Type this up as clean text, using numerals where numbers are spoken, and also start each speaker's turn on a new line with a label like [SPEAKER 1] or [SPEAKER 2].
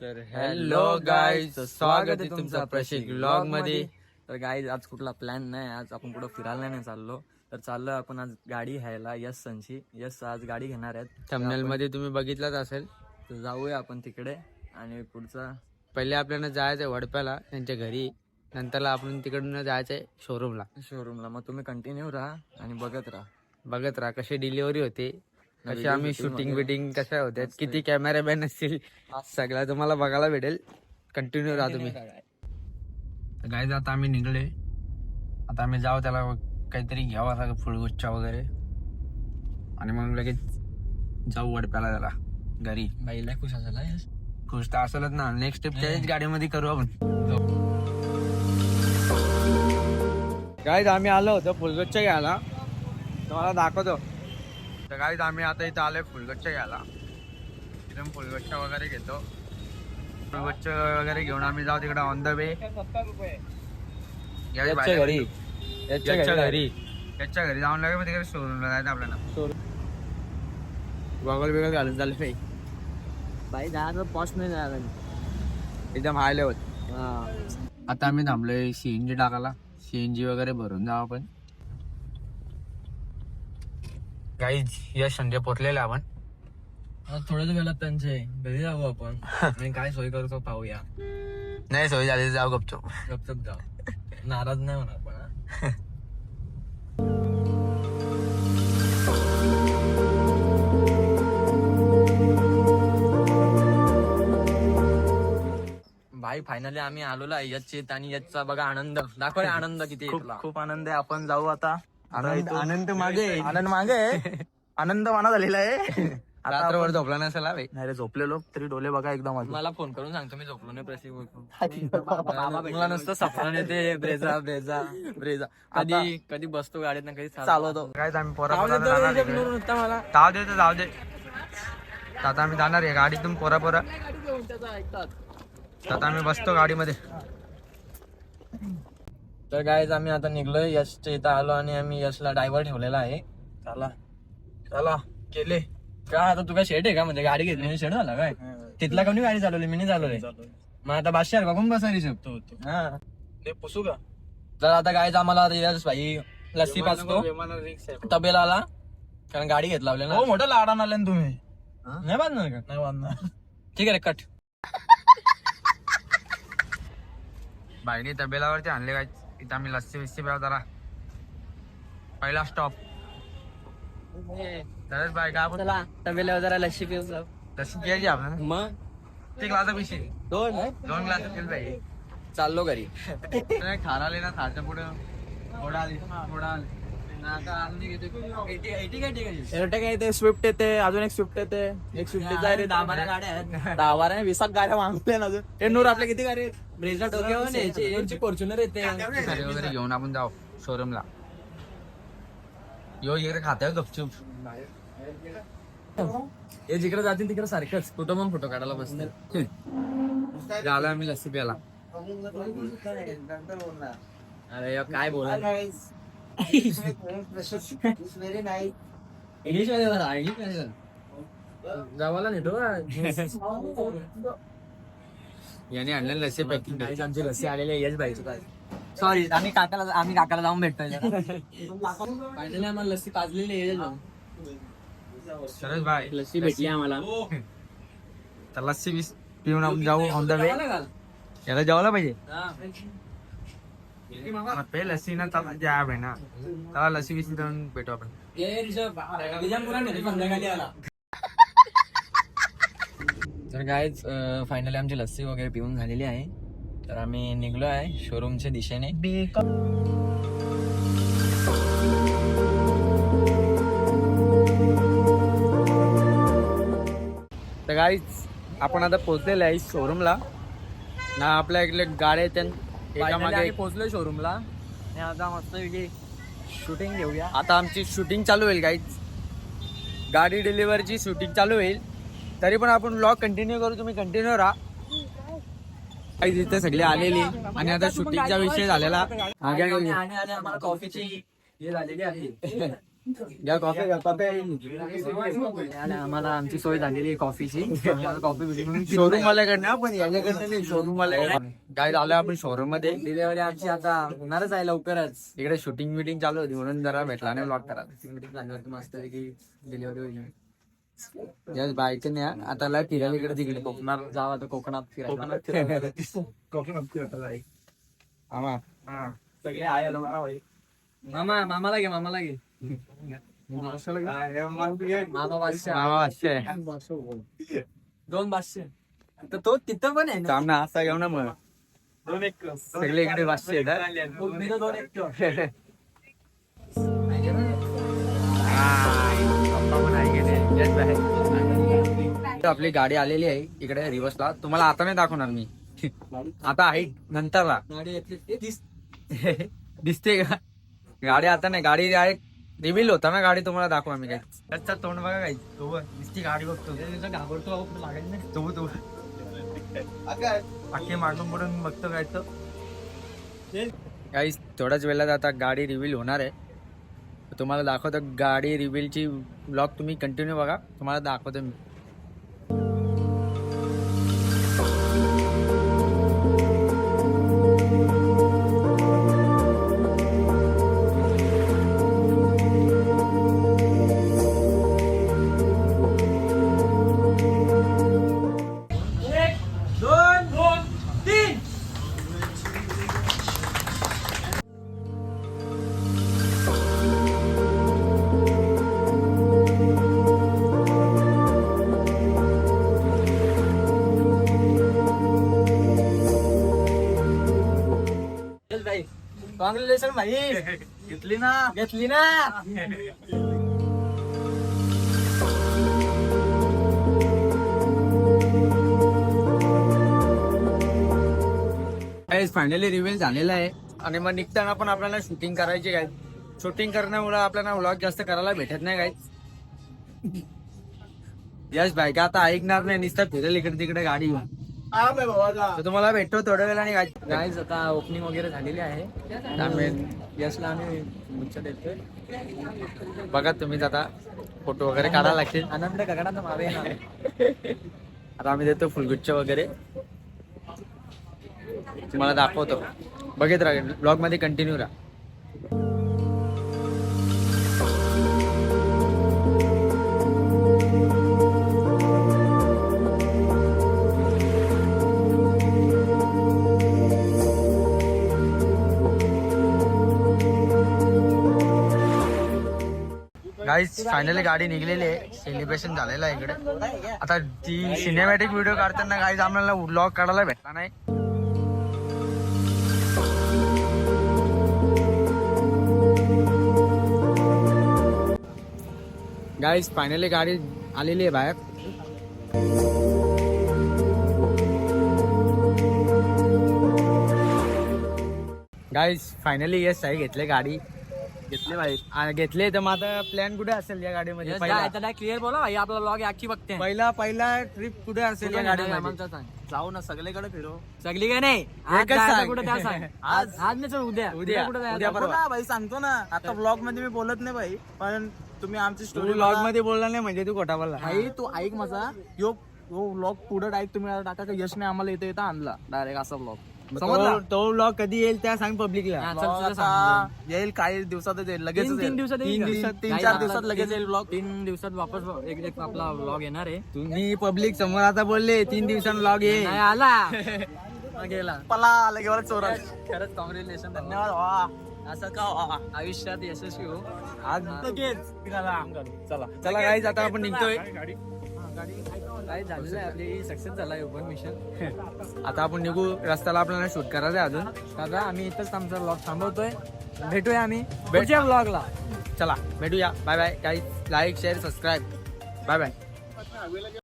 [SPEAKER 1] तर hello guys, स्वागत आहे तुमचं प्रशिक ब्लॉग मध्ये. तर गाईज आज कुठला प्लॅन नाही, आज आपण कुठं फिरायला नाही चाललो. तर चाललो आपण आज गाडी घ्यायला यस संची. यस आज गाडी घेणार आहेत. थंबनेल मध्ये तुम्ही बघितलंच असेल. तर जाऊया आपण तिकडे आणि पुढचा पहिले आपल्याला जायचंय वडप्याला त्यांच्या घरी, नंतरला आपण तिकडून जायचंय शोरूमला. मग तुम्ही कंटिन्यू राहा आणि बघत राहा कशी डिलिव्हरी होते, कशी आम्ही शूटिंग बिटिंग कशा होत्या, किती कॅमेरामॅन असतील, सगळं तुम्हाला बघायला भेटेल. कंटिन्यू राहा तुम्ही. गाईज आता आम्ही निघले, आता आम्ही जाऊ त्याला काहीतरी घ्यावं लागेल, फुलगुच्छा वगैरे, आणि मग लगेच जाऊ वडप्याला त्याला घरी. बाईला खुश असेल, खुश तर असेलच ना. नेक्स्ट स्टेप त्याच गाडीमध्ये करू आपण. गाईज आम्ही आलो होतो फुलगुच्छा घ्यायला, तुम्हाला दाखवतो. तर गाईज आम्ही आता इथं आलोय फुलगुच्छा घ्यायला. इथून फुलगुच्छा वगैरे घेतो. फुलगुच्छा वगैरे घेऊन आम्ही जाऊ तिकडे ऑन द वे. याच्या घरी जाऊन लागेल. मग तिकडे शोरूमला जायचं आपल्याला. गॉगल बिगल घालून चालले नाही बाई, जायचं पॉस्ट नाही जायला एकदम हाय लेवल. आता आम्ही थांबलोय सीएनजी टाकायला. सीएनजी वगैरे भरून जाऊ आपण. काही यश संजय पोचलेले आपण. थोडंच वेळात त्यांचे घरी जाऊ आपण आणि काय सोय करतो पाहूया. नाही सोय झाली जाऊ गपचूप जाऊ. नाराज नाही होणार पण. भाई फायनली आम्ही आलोला यशचेत, आणि यशचा बघा आनंद दाखव. आनंद किती
[SPEAKER 2] खूप आनंद आहे. आपण जाऊ आता.
[SPEAKER 1] आनंद मागे
[SPEAKER 2] आनंद माना झालेला आहे.
[SPEAKER 1] रात्रभर झोपला नसेल भाई.
[SPEAKER 2] नाही रे, झोपलेलो तरी डोले बघा एकदम.
[SPEAKER 1] मला फोन करून सांगतो मी झोपलो नाही. प्रसिद्ध मला नुसतं सपना येते. ब्रेजा कधी बसतो गाडीत ना, कधी
[SPEAKER 2] चालवतो. काय आम्ही
[SPEAKER 1] मला
[SPEAKER 2] जाऊ दे. आता आम्ही जाणार आहे गाडीतून पोरा. आता आम्ही बसतो गाडीमध्ये.
[SPEAKER 1] तर गाईज आम्ही आता निघलोय यशच्या इथं आलो, आणि आम्ही यशला ड्रायव्हर ठेवलेला आहे. चला केले का. आता तुला शेड आहे का, म्हणजे गाडी घेतली शेड झाला काय. तिथला कोणी गाडी चालवली, मी नाही चालवली. मग आता बादशाह बघून बसायला शकतो.
[SPEAKER 2] पुसू का.
[SPEAKER 1] तर आता गाईज आम्हाला यश भाई लस्सी पाचतो तबेलाला, कारण गाडी घेत लावले ना.
[SPEAKER 2] मोठं लाडान आले तुम्ही.
[SPEAKER 1] नाही बांधणार का.
[SPEAKER 2] नाही बांधणार.
[SPEAKER 1] ठीक आहे रे, कट. बाईने तबेलावरती आणले काय. इथं आम्ही लस्सी विस्सी प्याव जरा. पहिला स्टॉप तरच बाय का
[SPEAKER 3] चला तबेल्यावर जरा लस्सी पिऊ.
[SPEAKER 1] लस्सी घ्यायची आपल्याला.
[SPEAKER 3] मग
[SPEAKER 1] ते ग्लास पिशी दोन ग्लास पिल पाहिजे. चाललो घरी. खार आले ना, खारच्या पुढे थोडा आले.
[SPEAKER 2] काय ते स्विफ्ट येते, अजून एक स्विफ्ट येते. एक स्विफ्ट रे 10 गाड्या आहेत. 10 20 गाड्या मागते ना अजून. हे नूर आपल्या किती गाडी.
[SPEAKER 3] ब्रेझा डोक्यावर न्यायची.
[SPEAKER 1] फॉर्च्युनर येते वगैरे घेऊन आपण जाऊ शोरूमला. यो इकडे खात्या गपचूप. हे जिकडे जातील तिकडे सारखंच कुठं पण फोटो काढायला बसते. झालं आम्ही लस्सी प्याला. अरे काय बोला इंग्लिश मध्ये जावाला नेतो. याने आणलं लस्सी पॅकिंग. आमची लस्सी आलेली आहे यश भाईचं.
[SPEAKER 3] सॉरी, आम्ही काकाला जाऊन भेटतोय. फायनली आम्हाला लस्सी पाजलेली आहे.
[SPEAKER 1] सरस भाई
[SPEAKER 3] लस्सी भेटली आम्हाला.
[SPEAKER 1] तर लस्सी पिऊन आपण जाऊ ऑन द वे. याला जेवायला पाहिजे. पे लस्सी ना त्याला द्या भाई ना. त्याला लस्सी विस्सी देऊन भेटू आपण. तर गाईज फायनली आमची लस्सी वगैरे पिऊन झालेली आहे. तर आम्ही निघलो आहे शोरूमच्या दिशेने. तर गाईज आपण आता पोहोचलेलो आहे शोरूमला ना. आपल्या इकडे गाड्या एका मागे पोहोचलोय शोरूमला. आणि आता मस्त शूटिंग घेऊया. आता आमची शूटिंग चालू होईल गाईज. गाडी डिलिव्हरीची शूटिंग चालू होईल. तरी पण आपण व्लॉग कंटिन्यू करू, तुम्ही कंटिन्यू राहा. इथे सगळे आलेली आणि आता शूटिंगचा विषय झालेला.
[SPEAKER 3] कॉफीची हे झालेली आहे. आणि आम्हाला आमची सोय झालेली आहे कॉफीची. कॉफी
[SPEAKER 1] शोरूम वाल्याकडनं पण याच्याकडनं नाही, शोरूम वाल्या काय झालं आपण शोरूम मध्ये.
[SPEAKER 3] डिलिव्हरी आमची आता होणारच आहे लवकरच.
[SPEAKER 1] इकडे शूटिंग मिटिंग चालू होती म्हणून जरा भेटला नाही ब्लॉग करा.
[SPEAKER 3] मीटिंग झाल्यावरती मस्त की डिलिव्हरी होईल.
[SPEAKER 1] याच बाईकने आता ला फिरायला इकडे तिकडे
[SPEAKER 3] कोकणात जावं तर कोकणात फिरायला.
[SPEAKER 1] आम्हा
[SPEAKER 2] सगळे आहे
[SPEAKER 3] मामाला घे मामा बादशाह. 2 500 तर तो तिथं पण आहे ना.
[SPEAKER 1] सामना असा घेऊ ना मग
[SPEAKER 2] 2 एक
[SPEAKER 1] सगळे इकडे 500 येतात.
[SPEAKER 3] मी तर 2 1
[SPEAKER 1] आपली गाडी आलेली आहे इकडे रिव्हर्सला. तुम्हाला आता नाही दाखवणार मी, आता आहे नंतरला.
[SPEAKER 3] गाडी येतली
[SPEAKER 1] दिसते का गाडी? आता नाही, गाडी डायरेक्ट रिव्हील होता ना गाडी, तुम्हाला दाखवा मी. काय त्याचा तोंड बघा काही दिसती गाडी बघतो
[SPEAKER 3] घाबरतो लागेल ना.
[SPEAKER 1] तू अख्खे मागून पडून बघतो काय तो काही. थोड्याच वेळात आता गाडी रिव्हील होणार आहे, तुम्हाला दाखवतो. गाडी रिव्हीलची ब्लॉग तुम्ही कंटिन्यू बघा, तुम्हाला दाखवतो मी.
[SPEAKER 3] कॉंग्रॅच्युलेशन भाई.
[SPEAKER 2] घेतली ना.
[SPEAKER 1] फायनली रिव्हील झालेला आहे आणि मग निघताना पण आपल्याला शूटिंग करायची काय. शूटिंग करण्यामुळे आपल्याला व्लॉग जास्त करायला भेटत नाही काय. यश भाई का आता ऐकणार नाही, नुसतं फिरेल इकडे तिकडे गाडी घेऊन. तर तुम्हाला भेटतो थोड्या वेळाने काय.
[SPEAKER 3] गाईज आता ओपनिंग वगैरे झालेली आहे. यशला आम्ही मुच्छा देतोय.
[SPEAKER 1] बघा तुम्हीच आता फोटो वगैरे काढायला लागतील.
[SPEAKER 3] आनंद गगनात मावे ना.
[SPEAKER 1] आता आम्ही देतो फुलगुच्छ वगैरे, तुम्हाला दाखवतो. बघत राहा, ब्लॉग मध्ये कंटिन्यू राहा. गाईज फायनली गाडी निघलेली आहे, सेलिब्रेशन झालेलं आहे इकडे. आता ती सिनेमॅटिक व्हिडिओ काढताना गाईज आम्हाला व्लॉग काढायला भेटला नाही. गाईज फायनली गाडी आलेली आहे बाहेर. गाईज फायनली यस आहे, घेतले गाडी घेतले भाई. घेतले तर मग आता प्लॅन कुठे असेल या गाडीमध्ये?
[SPEAKER 3] क्लिअर बोला भाई, आपला ब्लॉग आखी बघते.
[SPEAKER 1] पहिला ट्रिप कुठे असेल या गाडीमध्ये?
[SPEAKER 2] जाऊ ना सगळीकडे फिरू.
[SPEAKER 3] सगळी काय नाही, आज
[SPEAKER 1] एकच
[SPEAKER 3] जायचं
[SPEAKER 1] सांग.
[SPEAKER 3] कुठं त्या सांग. आज नाही चल उद्या कुठं जायचं?
[SPEAKER 1] उद्या परवा.
[SPEAKER 2] ना भाई सांगतो ना. आता ब्लॉग मध्ये मी बोलत नाही भाई, पण तुम्ही आमची
[SPEAKER 1] तू
[SPEAKER 2] स्टोरी
[SPEAKER 1] व्लॉग मध्ये बोलला नाही म्हणजे तू खोटा बोलला.
[SPEAKER 2] भाई तू ऐक माझा. यो व्लॉग पुढे ऐक. तुम्ही आता टाका का यशने आम्हाला इथे इथं आणला डायरेक्ट असा ब्लॉग.
[SPEAKER 1] तो व्लॉग कधी येईल त्या सांग पब्लिकला.
[SPEAKER 3] हा, चल, तुला सांगतो.
[SPEAKER 2] येईल काही दिवसातच येईल. लगेच
[SPEAKER 3] 3 दिवसात येईल का?
[SPEAKER 2] 3-4 दिवसात लगेच येईल ब्लॉग.
[SPEAKER 3] 3 दिवसात वापस एक आपला ब्लॉग येणार आहे.
[SPEAKER 1] तुम्ही पब्लिक समोर आता बोलले 3 दिवसांनी व्लॉग येईल.
[SPEAKER 3] नाही आला गेला.
[SPEAKER 2] पला लगेच चोरा.
[SPEAKER 3] खरंच कॉंग्रॅच्युलेशन.
[SPEAKER 2] धन्यवाद वा. असं का वा.
[SPEAKER 3] आयुष्यात यशस्वी हो.
[SPEAKER 1] आज
[SPEAKER 2] लगेच चला
[SPEAKER 1] चला गाईज आता आपण निघतोय.
[SPEAKER 3] काय झालेलं आहे, आपली सक्सेस झाला ओपन मिशन.
[SPEAKER 1] आता आपण निघू. रस्त्याला आपल्याला शूट करायचं आहे अजून.
[SPEAKER 3] दादा आम्ही इथंच आमचा ब्लॉग थांबवतोय. भेटूया आम्ही पुढच्या ब्लॉगला.
[SPEAKER 1] चला भेटूया. Bye bye guys. Like share subscribe. Bye bye.